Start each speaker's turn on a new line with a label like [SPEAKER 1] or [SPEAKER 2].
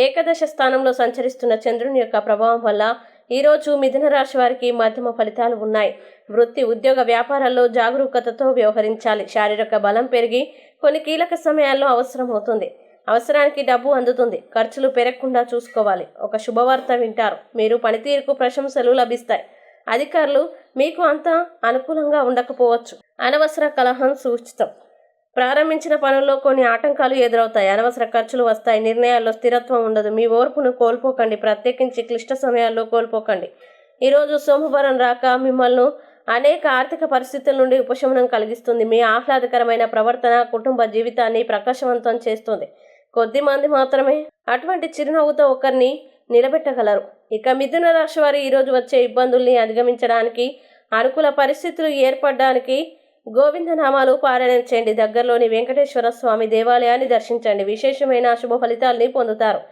[SPEAKER 1] ఏకాదశ స్థానంలో సంచరిస్తున్న చంద్రుని యొక్క ప్రభావం వల్ల ఈరోజు మిథున రాశి వారికి మధ్యమ ఫలితాలు ఉన్నాయి. వృత్తి, ఉద్యోగ, వ్యాపారాల్లో జాగరూకతతో వ్యవహరించాలి. శారీరక బలం పెరిగి కొన్ని కీలక సమయాల్లో అవసరం అవుతుంది. అవసరానికి డబ్బు అందుతుంది. ఖర్చులు పెరగకుండా చూసుకోవాలి. ఒక శుభవార్త వింటారు. మీరు పనితీరుకు ప్రశంసలు లభిస్తాయి. అధికారులు మీకు అంత అనుకూలంగా ఉండకపోవచ్చు. అనవసర కలహం సూచితం. ప్రారంభించిన పనుల్లో కొన్ని ఆటంకాలు ఎదురవుతాయి. అనవసర ఖర్చులు వస్తాయి. నిర్ణయాల్లో స్థిరత్వం ఉండదు. మీ ఓర్పును కోల్పోకండి. ప్రత్యేకించి క్లిష్ట సమయాల్లో కోల్పోకండి. ఈరోజు సోమవారం రాక మిమ్మల్ని అనేక ఆర్థిక పరిస్థితుల నుండి ఉపశమనం కలిగిస్తుంది. మీ ఆహ్లాదకరమైన ప్రవర్తన కుటుంబ జీవితాన్ని ప్రకాశవంతం చేస్తుంది. కొద్ది మంది మాత్రమే అటువంటి చిరునవ్వుతో ఒకరిని నిలబెట్టగలరు. ఇక మిథున రాశి వారు ఈరోజు వచ్చే ఇబ్బందుల్ని అధిగమించడానికి, అనుకూల పరిస్థితులు ఏర్పడడానికి గోవిందనామాలు పారాయణ చేయండి. దగ్గరలోని వెంకటేశ్వర స్వామి దేవాలయాన్ని దర్శించండి. విశేషమైన శుభ ఫలితాల్ని పొందుతారు.